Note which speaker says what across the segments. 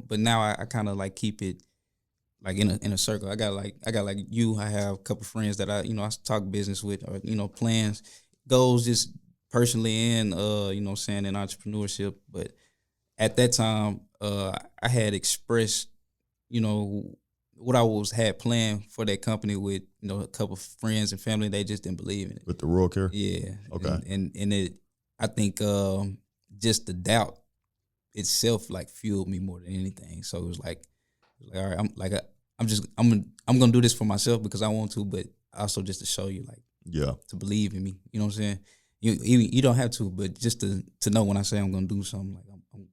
Speaker 1: But now I kind of like keep it like in a circle. I got like you. I have a couple friends that I talk business with, or plans, goals, just personally and saying in entrepreneurship. But at that time, I had expressed you know what I was had planned for that company with a couple friends and family. They just didn't believe in it.
Speaker 2: With the Rural Care?
Speaker 1: Yeah,
Speaker 2: Okay.
Speaker 1: and it, I think just the doubt itself like fueled me more than anything. So it was like all right, I'm gonna do this for myself because I want to, but also just to show you like
Speaker 2: Yeah.
Speaker 1: to believe in me. You know what I'm saying? You don't have to, but just to know when I say I'm gonna do something, like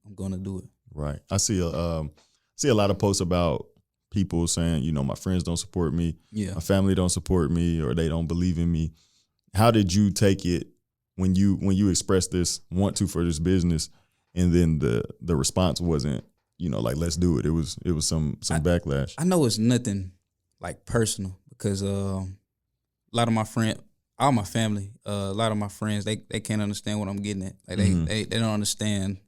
Speaker 1: I'm gonna do it.
Speaker 2: Right. I see a lot of posts about people saying, my friends don't support me,
Speaker 1: Yeah.
Speaker 2: my family don't support me, or they don't believe in me. How did you take it when you expressed this want to for this business, and then the response wasn't, like let's do it. It was some backlash.
Speaker 1: I know it's nothing like personal because a lot of my friend, all my family, a lot of my friends, they can't understand what I'm getting at. Like they don't understand,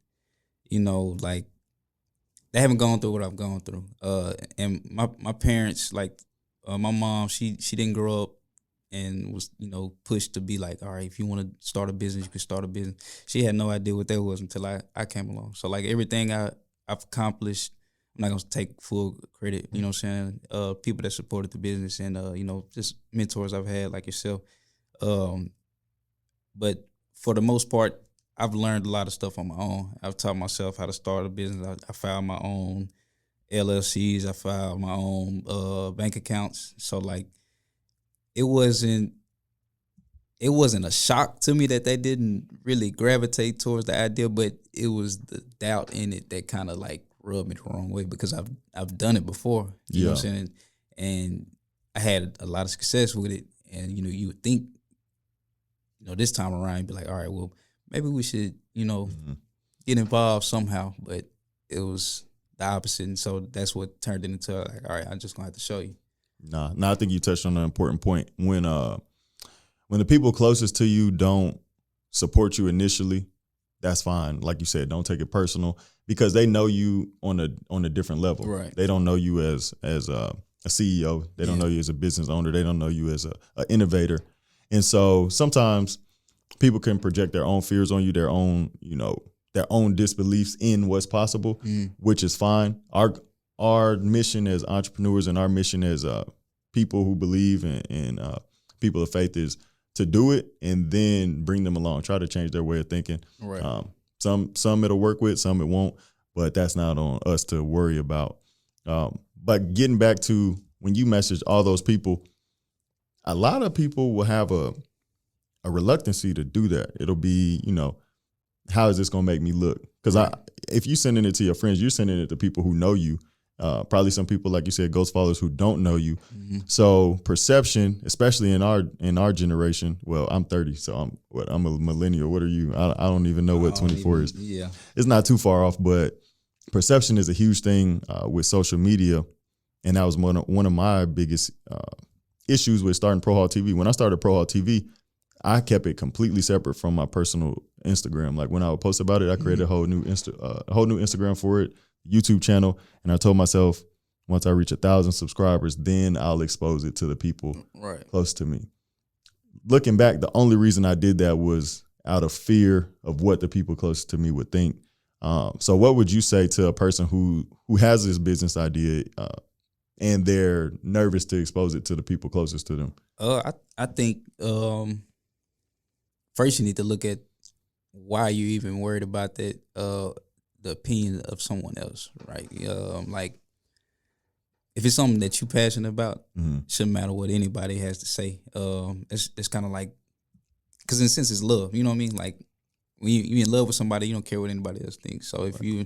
Speaker 1: like they haven't gone through what I've gone through. And my parents, like my mom, she didn't grow up and was pushed to be like, all right, if you want to start a business, you can start a business. She had no idea what that was until I came along. So like everything I've accomplished, I'm not gonna take full credit. You know what I'm saying? People that supported the business and just mentors I've had like yourself. But for the most part, I've learned a lot of stuff on my own. I've taught myself how to start a business. I filed my own LLCs. I filed my own bank accounts. So like, it wasn't a shock to me that they didn't really gravitate towards the idea, but it was the doubt in it that kind of like rubbed me the wrong way because I've done it before. You know what I'm saying? And I had a lot of success with it. And you would think, this time around, you'd be like, all right, well, maybe we should, get involved somehow. But it was the opposite. And so that's what turned it into like, all right, I'm just gonna have to show you.
Speaker 2: Nah, I think you touched on an important point. When the people closest to you don't support you initially, that's fine. Like you said, don't take it personal because they know you on a different level.
Speaker 1: Right.
Speaker 2: They don't know you as a CEO. They don't know you as a business owner. They don't know you as a innovator. And so sometimes people can project their own fears on you, their own disbeliefs in what's possible, which is fine. Our mission as entrepreneurs and our mission as people who believe in people of faith is to do it and then bring them along, try to change their way of thinking.
Speaker 1: Right.
Speaker 2: Some it'll work with, some it won't, but that's not on us to worry about. But getting back to when you message all those people, a lot of people will have a reluctancy to do that. It'll be, how is this going to make me look? Because if you're sending it to your friends, you're sending it to people who know you. Probably some people, like you said, ghost followers who don't know you. Mm-hmm. So perception, especially in our generation. Well, I'm 30, so I'm a millennial. What are you? I don't even know what 24 is.
Speaker 1: Yeah,
Speaker 2: it's not too far off, but perception is a huge thing with social media, and that was one of my biggest issues with starting Pro Hall TV. When I started Pro Hall TV, I kept it completely separate from my personal Instagram. Like when I would post about it, I created a whole new Instagram for it, YouTube channel, and I told myself once I reach 1,000 subscribers, then I'll expose it to the people close to me. Looking back, the only reason I did that was out of fear of what the people close to me would think. So what would you say to a person who has this business idea and they're nervous to expose it to the people closest to them?
Speaker 1: I think first you need to look at why you're even worried about that, the opinion of someone else, right? Like if it's something that you're passionate about, shouldn't matter what anybody has to say. It's kind of like, because in a sense it's love, you know what I mean? Like when you're in love with somebody, you don't care what anybody else thinks. So if you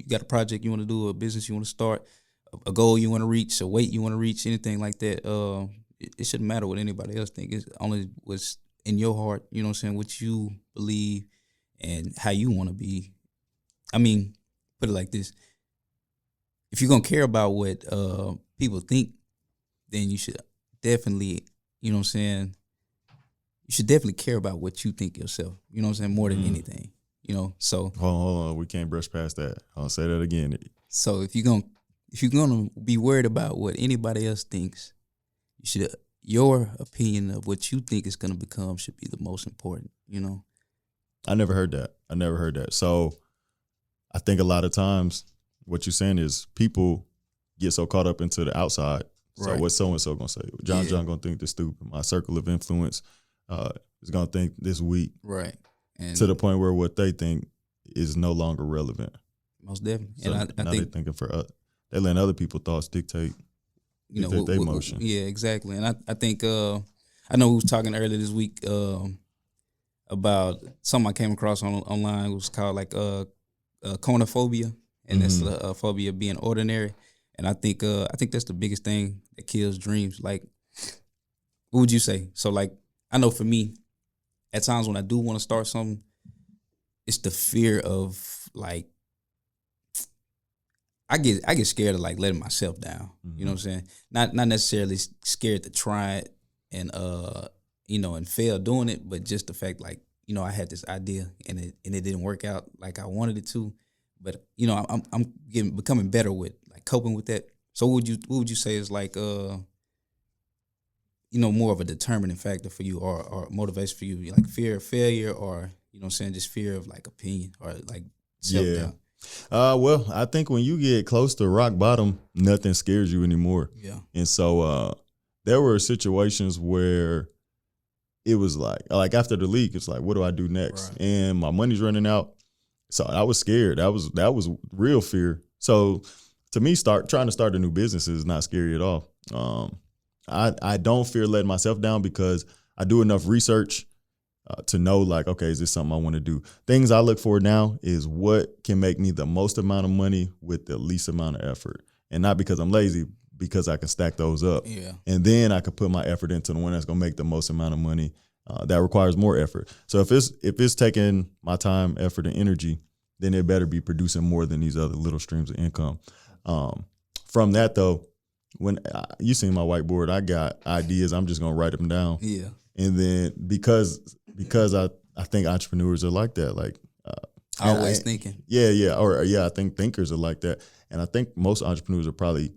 Speaker 1: got a project you want to do, a business you want to start, a goal you want to reach, a weight you want to reach, anything like that, it shouldn't matter what anybody else thinks. It's only what's in your heart, you know what I'm saying, what you believe and how you want to be. I mean, put it like this. If you're going to care about what people think, then you should definitely, you know what I'm saying, you should definitely care about what you think yourself, you know what I'm saying, more than anything, so.
Speaker 2: Hold on, we can't brush past that. I'll say that again.
Speaker 1: So if you're gonna be worried about what anybody else thinks, your opinion of what you think is gonna become should be the most important.
Speaker 2: I never heard that. So I think a lot of times what you're saying is people get so caught up into the outside. So
Speaker 1: Right.
Speaker 2: what's so-and-so going to say? John going to think this stupid. My circle of influence is going to think this weak.
Speaker 1: Right. And
Speaker 2: To the point where what they think is no longer relevant.
Speaker 1: most definitely.
Speaker 2: So
Speaker 1: And I
Speaker 2: now
Speaker 1: think
Speaker 2: they're thinking they're letting other people's thoughts dictate their motion.
Speaker 1: Yeah, exactly. And I think I know we was talking earlier this week about something I came across online. It was called like conophobia, and that's the phobia of being ordinary. And I think that's the biggest thing that kills dreams. Like, what would you say? So like, I know for me, at times when I do want to start something, it's the fear of like, I get scared of like letting myself down. You know what I'm saying? Not necessarily scared to try it and and fail doing it, but just the fact like, I had this idea and it didn't work out like I wanted it to. But I'm becoming better with like coping with that. So what would you say is like more of a determining factor for you or motivation for you? Like fear of failure or just fear of like opinion or like self-doubt?
Speaker 2: Well, I think when you get close to rock bottom, nothing scares you anymore.
Speaker 1: Yeah.
Speaker 2: And so there were situations where it was like after the league, it's like, what do I do next?
Speaker 1: Right.
Speaker 2: And my money's running out. So I was scared. That was real fear. So to me, trying to start a new business is not scary at all. I don't fear letting myself down because I do enough research to know like, okay, is this something I want to do? Things I look for now is what can make me the most amount of money with the least amount of effort. And not because I'm lazy, because I can stack those up.
Speaker 1: Yeah.
Speaker 2: And then I could put my effort into the one that's going to make the most amount of money that requires more effort. So if it's taking my time, effort, and energy, then it better be producing more than these other little streams of income. From that though, when you see my whiteboard, I got ideas. I'm just going to write them down.
Speaker 1: Yeah.
Speaker 2: And then because I think entrepreneurs are like that, like
Speaker 1: always thinking.
Speaker 2: Yeah. I think thinkers are like that. And I think most entrepreneurs are probably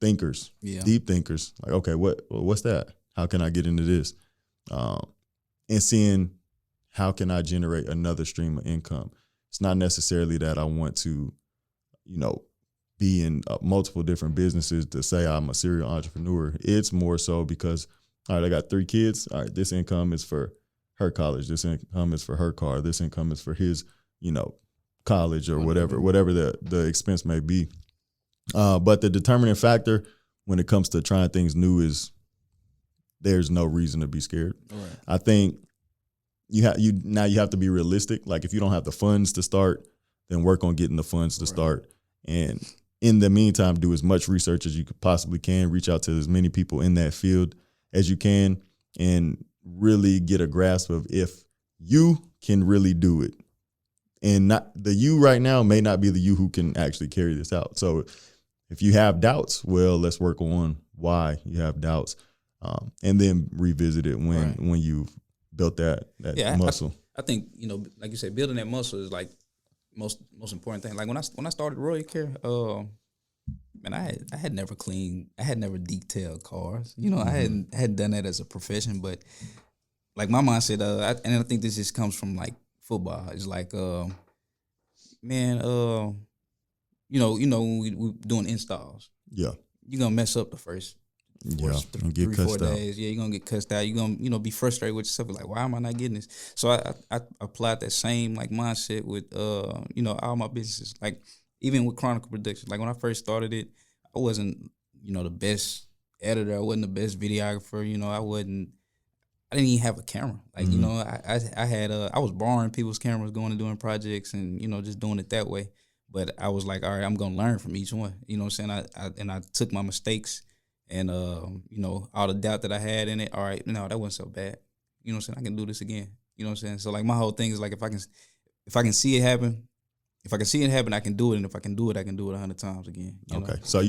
Speaker 2: thinkers, deep thinkers. Like, okay, what's that? How can I get into this? And seeing how can I generate another stream of income? It's not necessarily that I want to, be in multiple different businesses to say I'm a serial entrepreneur. It's more so because, all right, I got 3 kids. All right, this income is for her college. This income is for her car. This income is for his, college or whatever the expense may be. But the determining factor when it comes to trying things new is there's no reason to be scared.
Speaker 1: Right.
Speaker 2: I think you have to be realistic. Like if you don't have the funds to start, then work on getting the funds to start. And in the meantime, do as much research as you possibly can. Reach out to as many people in that field as you can and really get a grasp of if you can really do it. And not the you right now may not be the you who can actually carry this out. So if you have doubts, well, let's work on why you have doubts, and then revisit it when you've built that muscle.
Speaker 1: I think like you said, building that muscle is like most important thing. Like when I started Royal Care, man, I had never detailed cars. I hadn't done that as a profession, but like my mindset, and I think this just comes from like football. It's like, man, when we doing installs, you're gonna mess up the first 3-4 days. You're gonna get cussed out. You're gonna be frustrated with yourself. Like, why am I not getting this? So I applied that same like mindset with all my businesses. Like even with Chronicle Productions. Like when I first started it, I wasn't the best editor. I wasn't the best videographer. I didn't even have a camera. Like I had I was borrowing people's cameras, going and doing projects, and just doing it that way. But I was like, all right, I'm gonna learn from each one. You know what I'm saying? I took my mistakes. And, all the doubt that I had in it, all right, no, that wasn't so bad. You know what I'm saying? I can do this again. You know what I'm saying? So, like, my whole thing is, like, if I can see it happen, I can do it. And if I can do it, I can do it 100 times again.
Speaker 2: Okay. So